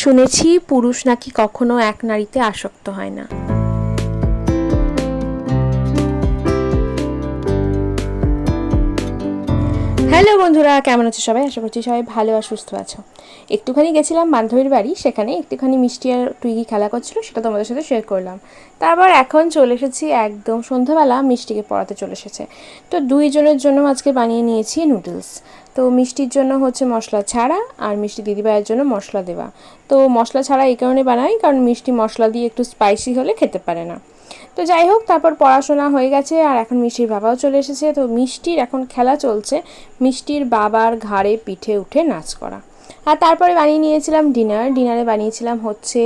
শুনেছি পুরুষ নাকি কখনো এক নারীতে আসক্ত হয় না। হ্যালো বন্ধুরা, কেমন আছো সবাই? আশা করছি সবাই ভালো আর সুস্থ আছো। একটুখানি গেছিলাম বান্ধবীর বাড়ি, সেখানে একটুখানি মিষ্টি আর টুইগি খেলা করছিল, সেটা তোমাদের সাথে শেয়ার করলাম। তারপর এখন চলে এসেছি একদম সন্ধ্যাবেলা, মিষ্টিকে পড়াতে চলে এসেছে। তো দুইজনের জন্য আজকে বানিয়ে নিয়েছি নুডলস। তো মিষ্টির জন্য হচ্ছে মশলা ছাড়া, আর মিষ্টি দিদিভাইয়ের জন্য মশলা দেওয়া। তো মশলা ছাড়া এই কারণে বানাই, কারণ মিষ্টি মশলা দিয়ে একটু স্পাইসি হলে খেতে পারে না। তো যাই হোক, তারপর পড়াশোনা হয়ে গেছে আর এখন মিষ্টির বাবাও চলে এসেছে। তো মিষ্টির এখন খেলা চলছে, মিষ্টির বাবার ঘাড়ে পিঠে উঠে নাচ করা। আর তারপরে বানিয়ে নিয়েছিলাম ডিনারে বানিয়েছিলাম হচ্ছে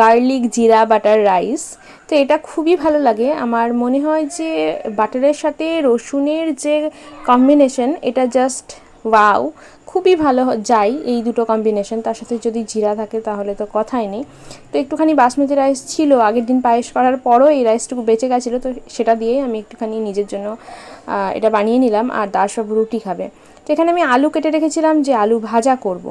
গার্লিক জিরা বাটার রাইস। তো এটা খুবই ভালো লাগে, আমার মনে হয় যে বাটারের সাথে রসুনের যে কম্বিনেশন, এটা জাস্ট ওয়াও, খুবই ভালো যায় এই দুটো কম্বিনেশন। তার সাথে যদি জিরা থাকে তাহলে তো কথাই নেই। তো একটুখানি বাসমতি রাইস ছিল, আগের দিন পায়েস করার পরও এই রাইসটুকু বেঁচে গেছিলো, তো সেটা দিয়েই আমি একটুখানি নিজের জন্য এটা বানিয়ে নিলাম। আর দাসবাবু রুটি খাবে। তো এখানে আমি আলু কেটে রেখেছিলাম যে আলু ভাজা করব।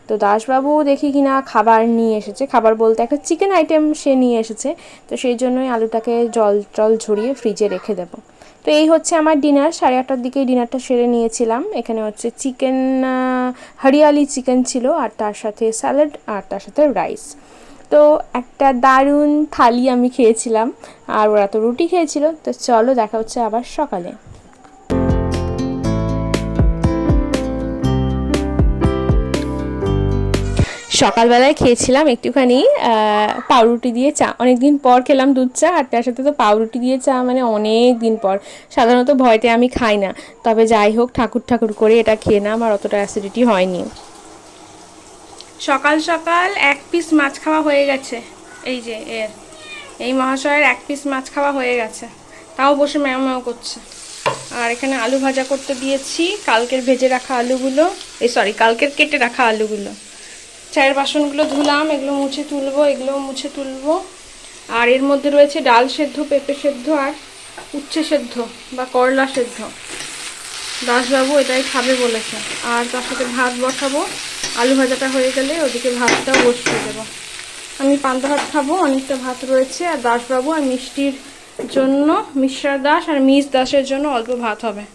তো দাসবাবু দেখি কিনা খাবার নিয়ে এসেছে, খাবার বলতে একটা চিকেন আইটেম সে নিয়ে এসেছে। তো সেই জন্যই আলুটাকে জল ঝরিয়ে ফ্রিজে রেখে দেবো। তো এই হচ্ছে আমার ডিনার, 8:30টার দিকেই ডিনারটা সেরে নিয়েছিলাম। এখানে হচ্ছে চিকেন, হরিয়ালি চিকেন ছিল, আর তার সাথে স্যালাড, আর তার সাথে রাইস। তো একটা দারুণ থালি আমি খেয়েছিলাম, আর ওরা তো রুটি খেয়েছিল। তো চলো দেখা হচ্ছে আবার সকালে। সকালবেলায় খেয়েছিলাম একটুখানি পাউরুটি দিয়ে চা, অনেকদিন পর খেলাম দুধ চা, আর তার সাথে তো পাউরুটি দিয়ে চা মানে অনেক দিন পর। সাধারণত ভয়তে আমি খাই না, তবে যাই হোক ঠাকুর করে এটা খেয়ে না, আমার অতটা অ্যাসিডিটি হয়নি। সকাল সকাল 1 পিস মাছ খাওয়া হয়ে গেছে। এই যে এই মহাশয়ের 1 পিস মাছ খাওয়া হয়ে গেছে, তাও বসে ম্যাও ম্যাও করছে। আর এখানে আলু ভাজা করতে দিয়েছি, কালকের ভেজে রাখা আলুগুলো, কালকের কেটে রাখা আলুগুলো। চায়ের বাসনগুলো ধুলাম, এগুলো মুছে তুলবো, এগুলো মুছে তুলবো। আর এর মধ্যে রয়েছে ডাল সেদ্ধ, পেঁপে সেদ্ধ, আর উচ্ছে সেদ্ধ বা করলা সেদ্ধ। দাসবাবু এটাই খাবে বলেছে। আর তার সাথে ভাত বসাবো, আলু ভাজাটা হয়ে গেলে ওদিকে ভাতটাও বসিয়ে দেবো। আমি পান্তা ভাত খাবো, অনেকটা ভাত রয়েছে। আর দাসবাবু আর মিষ্টির জন্য, মিশ্রা দাস আর মিস দাসের জন্য অল্প ভাত হবে।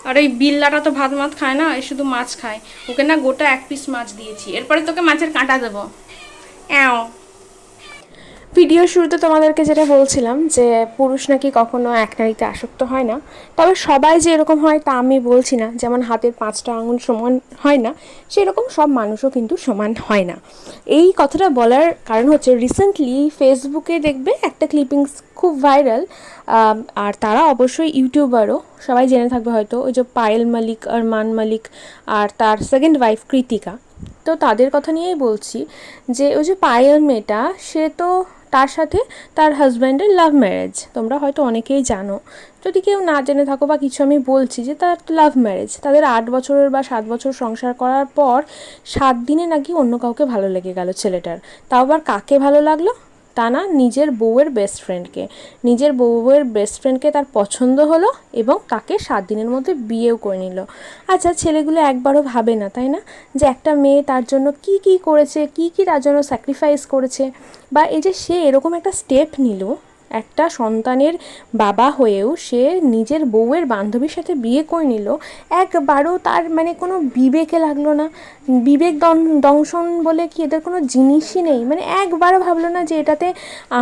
আর এই বিল্লাটা তো ভাত মাছ খায় না, শুধু মাছ খায়। ওকে না গোটা 1 পিস মাছ দিয়েছি, এরপরে তোকে মাছের কাঁটা দেবো। ভিডিওর শুরুতে তোমাদেরকে যেটা বলছিলাম যে পুরুষ নাকি কখনো এক নারীতে আসক্ত হয় না, তবে সবাই যে এরকম হয় তা আমি বলছি না। যেমন হাতের 5টা আঙুল সমান হয় না, সেরকম সব মানুষও কিন্তু সমান হয় না। এই কথাটা বলার কারণ হচ্ছে, রিসেন্টলি ফেসবুকে দেখবে একটা ক্লিপিংস খুব ভাইরাল, আর তারা অবশ্যই ইউটিউবারও, সবাই জেনে থাকবে হয়তো, ওই যে পায়েল মালিক, আরমান মালিক, আর তার সেকেন্ড ওয়াইফ কৃতিকা। তো তাদের কথা নিয়েই বলছি যে ওই যে পায়েল মেয়েটা, সে তো তার সাথে তার হাজব্যান্ডের লাভ ম্যারেজ, তোমরা হয়তো অনেকেই জানো। যদি কেউ না জেনে থাকো বা কিছু, আমি বলছি যে তার লাভ ম্যারেজ, তাদের 8 বছরের বা 7 বছর সংসার করার পর 7 দিনে নাকি অন্য কাউকে ভালো লেগে গেল ছেলেটার। তাও আবার কাকে ভালো লাগলো তা না, নিজের বউয়ের বেস্ট ফ্রেন্ডকে তার পছন্দ হলো এবং তাকে 7 দিনের মধ্যে বিয়েও করে নিল। আচ্ছা, ছেলেগুলো একবারও ভাবে না, তাই না, যে একটা মেয়ে তার জন্য কি করেছে, কি তার জন্য স্যাক্রিফাইস করেছে, বা এই যে সে এরকম একটা স্টেপ নিল, একটা সন্তানের বাবা হয়েও সে নিজের বউয়ের বান্ধবীর সাথে বিয়ে করে নিল। একবারও তার মানে কোনো বিবেকে লাগলো না। বিবেক দংশন বলে কি এদের কোনো জিনিসই নেই, মানে একবারও ভাবলো না যে এটাতে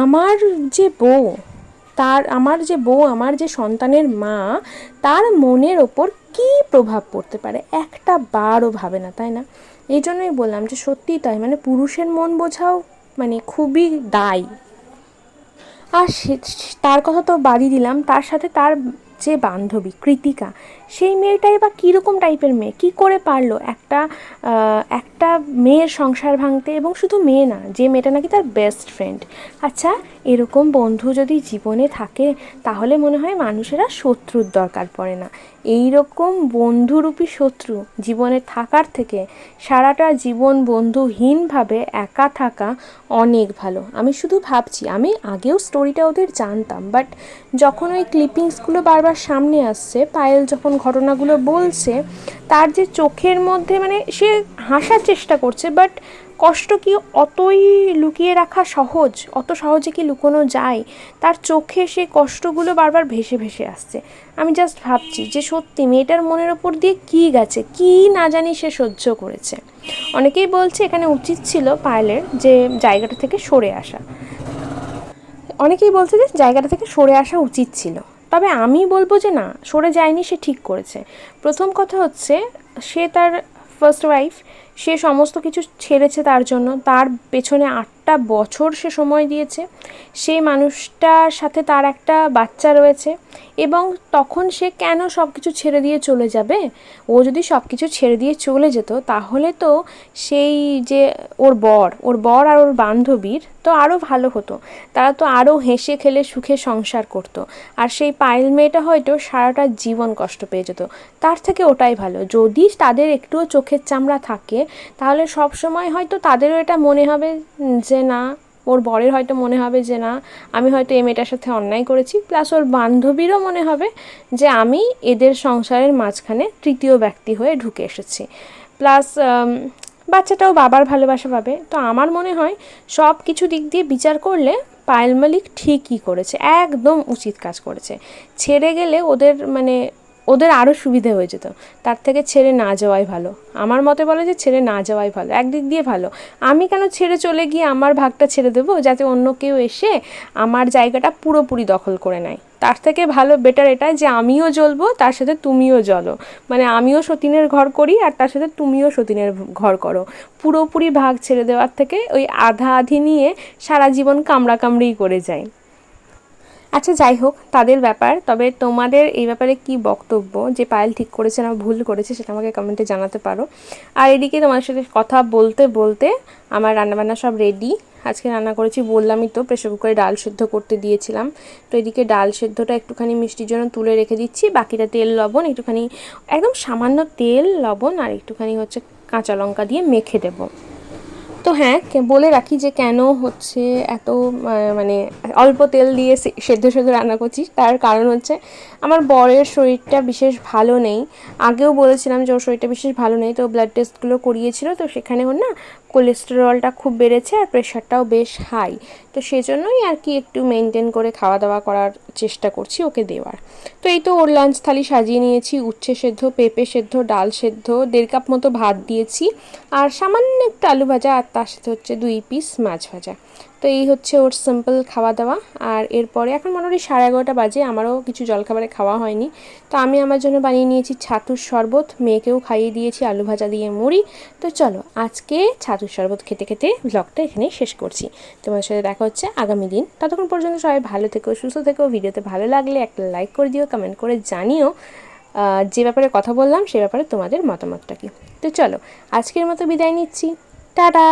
আমার যে বউ, আমার যে সন্তানের মা, তার মনের ওপর কী প্রভাব পড়তে পারে, একটা বারও ভাবে না, তাই না? এই জন্যই বললাম যে সত্যিই তাই, মানে পুরুষের মন বোঝাও মানে খুবই দায়। আর তার কথা তো বাদই দিলাম, তার সাথে তার যে বান্ধবী কৃতিকা, সেই মেয়েটাই বা কীরকম টাইপের মেয়ে, কী করে পারলো একটা মেয়ের সংসার ভাঙতে, এবং শুধু মেয়ে না, যে মেয়েটা নাকি তার বেস্ট ফ্রেন্ড। আচ্ছা, এরকম বন্ধু যদি জীবনে থাকে তাহলে মনে হয় মানুষেরা শত্রুর দরকার পড়ে না। এই রকম বন্ধুরূপী শত্রু জীবনে থাকার থেকে সারাটা জীবন বন্ধুহীনভাবে একা থাকা অনেক ভালো। আমি শুধু ভাবছি, আমি আগেও স্টোরিটা ওদের জানতাম, বাট যখন ওই ক্লিপিংসগুলো বারবার সামনে আসছে, পায়েল যখন ঘটনাগুলো বলছে, তার যে চোখের মধ্যে মানে সে হাসার চেষ্টা করছে, বাট কষ্ট কি অতই লুকিয়ে রাখা সহজ? অত সহজে কি লুকোনো যায়? তার চোখে সেই কষ্টগুলো বারবার ভেসে ভেসে আসছে। আমি জাস্ট ভাবছি যে সত্যি মেয়েটার মনের ওপর দিয়ে কী গেছে, কী না জানি সে সহ্য করেছে। অনেকেই বলছে এখানে উচিত ছিল পায়েলের যে জায়গাটা থেকে সরে আসা, অনেকেই বলছে যে জায়গাটা থেকে সরে আসা উচিত ছিল। তবে আমি বলবো যে না, সরে যায়নি, সে ঠিক করেছে। প্রথম কথা হচ্ছে, সে তার ফার্স্ট ওয়াইফ, সে সমস্ত কিছু ছেড়েছে তার জন্য, তার পেছনে 8টা বছর সে সময় দিয়েছে, সেই মানুষটার সাথে তার একটা বাচ্চা রয়েছে, এবং তখন সে কেন সব কিছু ছেড়ে দিয়ে চলে যাবে? ও যদি সব কিছু ছেড়ে দিয়ে চলে যেত তাহলে তো সেই যে ওর বর আর ওর বান্ধবীর তো আরও ভালো হতো, তারা তো আরও হেসে খেলে সুখে সংসার করতো, আর সেই পায়েল মেয়েটা হয়তো সারাটা জীবন কষ্ট পেয়ে যেত। তার থেকে ওটাই ভালো। যদি তাদের একটুও চোখের চামড়া থাকে তাহলে সব সময় হয়তো তাদেরও এটা মনে হবে যে না, ওর বরের হয়তো মনে হবে যে না, আমি হয়তো এই মেয়েটার সাথে অন্যায় করেছি, প্লাস ওর বান্ধবীরও মনে হবে যে আমি এদের সংসারের মাঝখানে তৃতীয় ব্যক্তি হয়ে ঢুকে এসেছি, প্লাস বাচ্চাটাও বাবার ভালোবাসা পাবে। তো আমার মনে হয় সব কিছু দিক দিয়ে বিচার করলে পায়েল মালিক ঠিকই করেছে, একদম উচিত কাজ করেছে। ছেড়ে গেলে ওদের আরও সুবিধে হয়ে যেত, তার থেকে ছেড়ে না যাওয়াই ভালো। আমার মতে বলে যে ছেড়ে না যাওয়াই ভালো, একদিক দিয়ে ভালো। আমি কেন ছেড়ে চলে গিয়ে আমার ভাগটা ছেড়ে দেবো যাতে অন্য কেউ এসে আমার জায়গাটা পুরোপুরি দখল করে নেয়? তার থেকে ভালো বেটার এটা যে আমিও জ্বলবো, তার সাথে তুমিও জ্বলো, মানে আমিও সতীনের ঘর করি আর তার সাথে তুমিও সতীনের ঘর করো। পুরোপুরি ভাগ ছেড়ে দেওয়ার থেকে ওই আধা আধি নিয়ে সারা জীবন কামড়াকামড়িই করে যায়। আচ্ছা, যাই হোক, তাদের ব্যাপার। তবে তোমাদের এই ব্যাপারে কি বক্তব্য, যে পায়েল ঠিক করেছে না ভুল করেছে, সেটা আমাকে কমেন্টে জানাতে পারো। আর এদিকে তোমাদের সাথে কথা বলতে বলতে আমার রান্নাবান্না সব রেডি। আজকে রান্না করেছি বললামই তো, প্রেসার কুকারে ডাল সেদ্ধ করতে দিয়েছিলাম। তো এদিকে ডাল সেদ্ধটা একটুখানি মিষ্টির জন্য তুলে রেখে দিচ্ছি, বাকিটা তেল লবণ একটুখানি, একদম সামান্য তেল লবণ আর একটুখানি হচ্ছে কাঁচা লঙ্কা দিয়ে মেখে দেবো। তো হ্যাঁ, বলে রাখি যে কেন হচ্ছে এত মানে অল্প তেল দিয়ে সেদ্ধ সেদ্ধ রান্না করছি, তার কারণ হচ্ছে আমার বরের শরীরটা বিশেষ ভালো নেই। আগেও বলেছিলাম যে ওর শরীরটা বিশেষ ভালো নেই, তো ব্লাড টেস্টগুলো করিয়েছিল, তো সেখানে ওর না কোলেস্টেরলটা খুব বেড়েছে আর প্রেশারটাও বেশ হাই। তো সেজন্যই আর কি একটু মেনটেন করে খাওয়া দাওয়া করার চেষ্টা করছি ওকে দেওয়ার। তো এই তো ওর লাঞ্চ থালি সাজিয়ে নিয়েছি, উচ্ছে সেদ্ধ, পেঁপে সেদ্ধ, ডাল সেদ্ধ, 1.5 কাপ মতো ভাত দিয়েছি, আর সামান্য একটু আলু ভাজা, আর তার সাথে হচ্ছে 2 পিস মাছ ভাজা। তো এই হচ্ছে ওর সিম্পল খাওয়া দাওয়া। আর এরপরে এখন মোটামুটি 11:30 বাজে, আমারও কিছু জলখাবারে খাওয়া হয়নি। তো আমি আমার জন্য বানিয়ে নিয়েছি ছাতুর শরবত, মেয়েকেও খাইয়ে দিয়েছি আলু ভাজা দিয়ে মুড়ি। তো চলো আজকে ছাতুর শরবত খেতে খেতে ব্লগটা এখানেই শেষ করছি। তোমাদের সাথে দেখা হচ্ছে আগামী দিন। ততক্ষণ পর্যন্ত সবাই ভালো থেকো, সুস্থ থেকো। ভিডিওতে ভালো লাগলে একটা লাইক করে দিও, কমেন্ট করে জানিও যে ব্যাপারে কথা বললাম সে ব্যাপারে তোমাদের মতামতটা কি। তো চলো আজকের মতো বিদায় নিচ্ছি, টাটা।